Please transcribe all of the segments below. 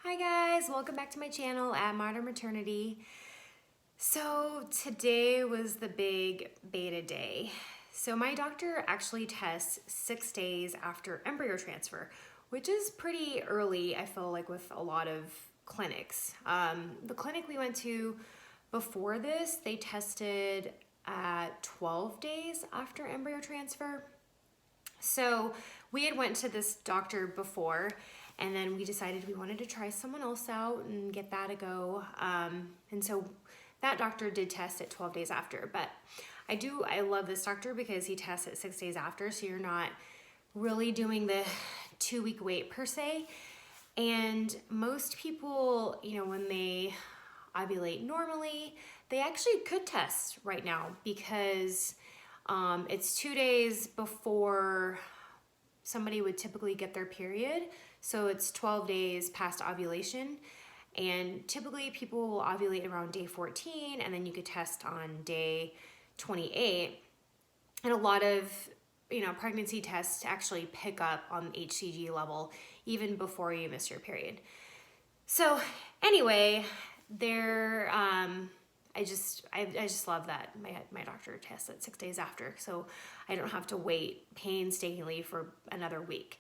Hi guys, welcome back to my channel at Modern Maternity. So today was the big beta day. So my doctor actually tests 6 days after embryo transfer, which is pretty early, I feel like, with a lot of clinics. The clinic we went to before this, they tested at 12 days after embryo transfer. So we had went to this doctor before, and then we decided we wanted to try someone else out and get that a go. And so that doctor did test at 12 days after, but I love this doctor because he tests at 6 days after, so you're not really doing the 2-week wait per se. And most people, when they ovulate normally, they actually could test right now because it's 2 days before somebody would typically get their period. So it's 12 days past ovulation. And typically people will ovulate around day 14, and then you could test on day 28. And a lot of pregnancy tests actually pick up on HCG level even before you miss your period. So anyway, I just love that my doctor tests at 6 days after, so I don't have to wait painstakingly for another week.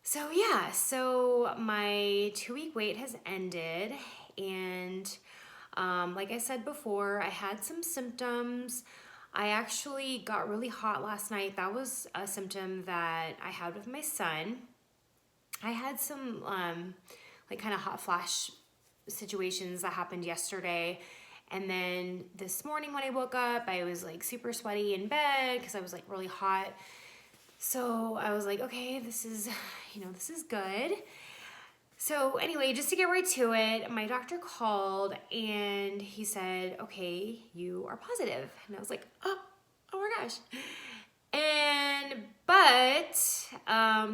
So yeah, so my 2-week wait has ended, and like I said before, I had some symptoms. I actually got really hot last night. That was a symptom that I had with my son. I had some kind of hot flash situations that happened yesterday. And then this morning when I woke up, I was like super sweaty in bed because I was like really hot. So I was like, okay, this is good. So anyway, just to get right to it, my doctor called and he said, okay, you are positive. And I was like, oh my gosh. But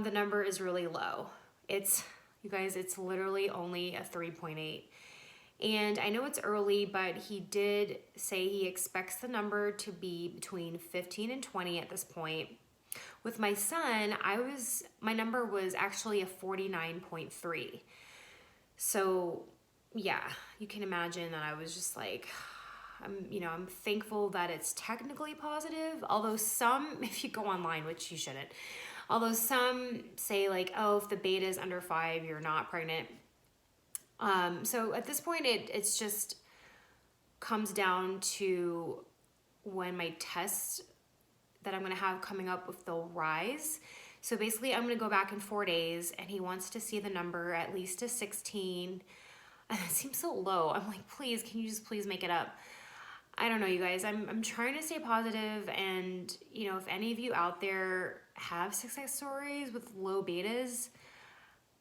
the number is really low. You guys, it's literally only a 3.8. And I know it's early, but he did say he expects the number to be between 15 and 20 at this point. With my son, my number was actually a 49.3. So yeah, you can imagine that I was just like, I'm thankful that it's technically positive. Although some, if you go online, which you shouldn't, although some say like, oh, if the beta is under 5, you're not pregnant. So at this point, it's just comes down to when my tests that I'm going to have coming up, if they'll rise. So basically I'm going to go back in 4 days, and he wants to see the number at least to 16. And it seems so low. I'm like, please, can you just please make it up? I don't know, you guys. I'm trying to stay positive, and if any of you out there have success stories with low betas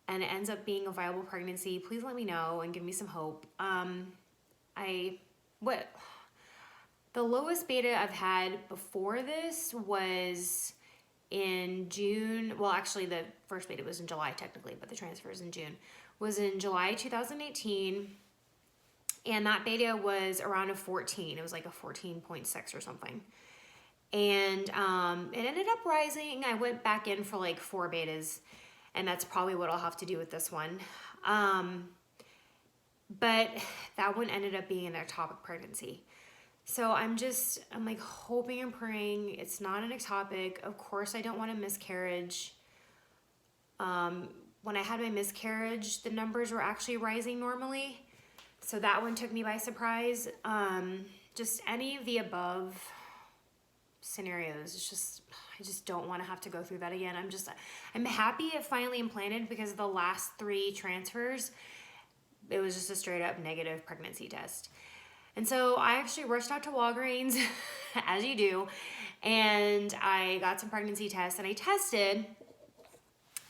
and it ends up being a viable pregnancy, please let me know and give me some hope. The lowest beta I've had before this was in June. Well, actually the first beta was in July technically, but the transfer is in June. Was in July 2018. And that beta was around a 14. It was like a 14.6 or something. And it ended up rising. I went back in for like 4 betas, and that's probably what I'll have to do with this one. But that one ended up being an ectopic pregnancy. So I'm like hoping and praying it's not an ectopic. Of course, I don't want a miscarriage. When I had my miscarriage, the numbers were actually rising normally. So that one took me by surprise. Just any of the above scenarios, I just don't want to have to go through that again. I'm happy it finally implanted, because the last 3 transfers, it was just a straight up negative pregnancy test. And so I actually rushed out to Walgreens, as you do, and I got some pregnancy tests, and I tested,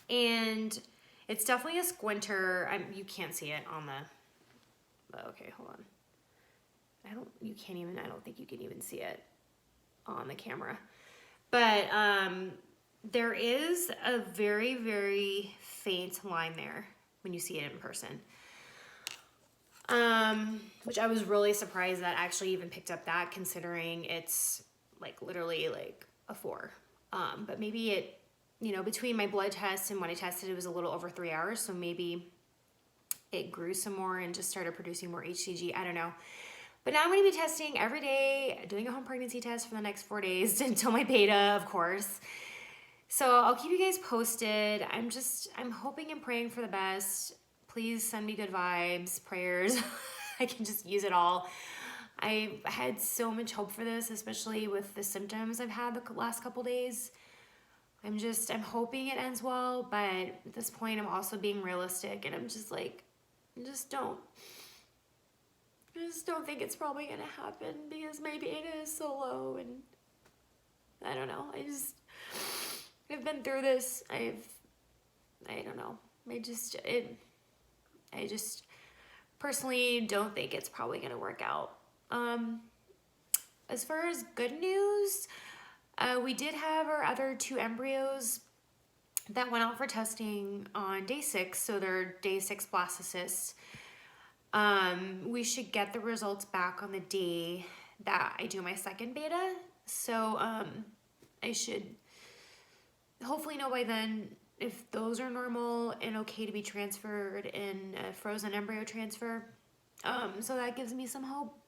and it's definitely a squinter. You can't see it on the, okay, hold on. I don't think you can even see it on the camera. But there is a very, very faint line there when you see it in person. Which I was really surprised that I actually even picked up that, considering it's like literally like a 4. But maybe it, between my blood test and when I tested, it was a little over 3 hours. So maybe it grew some more and just started producing more HCG. I don't know. But now I'm going to be testing every day, doing a home pregnancy test for the next 4 days until my beta, of course. So I'll keep you guys posted. I'm hoping and praying for the best. Please send me good vibes, prayers. I can just use it all. I had so much hope for this, especially with the symptoms I've had the last couple days. I'm hoping it ends well, but at this point I'm also being realistic, and I'm just like, I just don't think it's probably gonna happen because my beta is so low, and I don't know. I've been through this. I don't know. I just personally don't think it's probably gonna work out. As far as good news, we did have our other 2 embryos that went out for testing on day 6, so they're day 6 blastocysts. We should get the results back on the day that I do my second beta, so I should hopefully know by then if those are normal and okay to be transferred in a frozen embryo transfer. So that gives me some hope.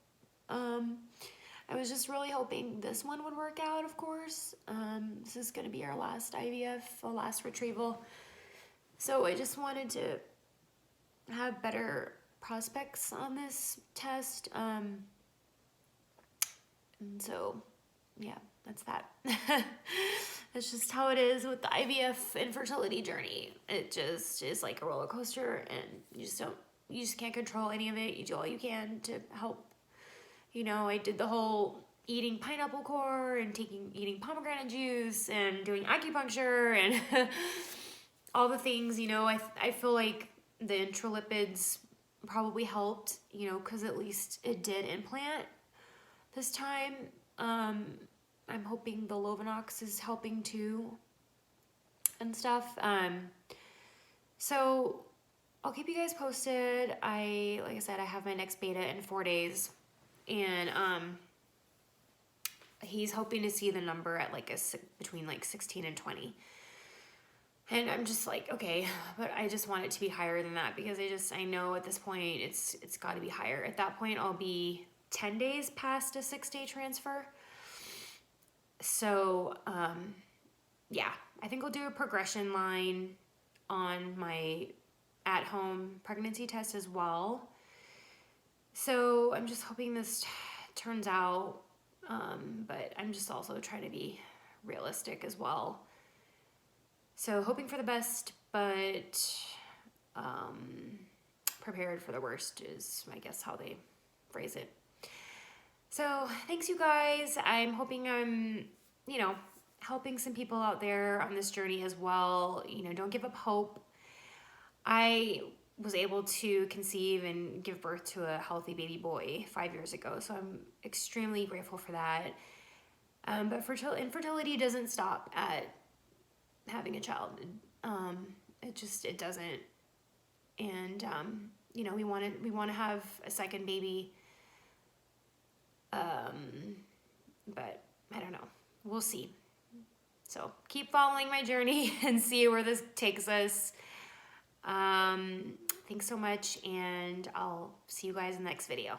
I was just really hoping this one would work out, of course. This is going to be our last IVF, our last retrieval. So I just wanted to have better prospects on this test. And so, yeah, that's that. That's just how it is with the IVF infertility journey. It just is like a roller coaster, and you just can't control any of it. You do all you can to help. You know, I did the whole eating pineapple core and eating pomegranate juice and doing acupuncture and all the things, you know. I feel like the intralipids probably helped, you know, because at least it did implant this time. I'm hoping the Lovenox is helping too and stuff. So I'll keep you guys posted. Like I said, I have my next beta in 4 days. And he's hoping to see the number at like between like 16 and 20. And I'm just like, okay, but I just want it to be higher than that, because I know at this point it's got to be higher. At that point I'll be 10 days past a 6-day transfer. So yeah, I think I'll do a progression line on my at-home pregnancy test as well. So I'm just hoping this turns out, but I'm just also trying to be realistic as well. So hoping for the best, but prepared for the worst is, I guess, how they phrase it. So thanks, you guys. I'm hoping I'm, you know, helping some people out there on this journey as well. You know, don't give up hope. I was able to conceive and give birth to a healthy baby boy 5 years ago, so I'm extremely grateful for that. But infertility doesn't stop at having a child. It doesn't. And you know, we want to have a second baby. But I don't know. We'll see. So keep following my journey and see where this takes us. Thanks so much, and I'll see you guys in the next video.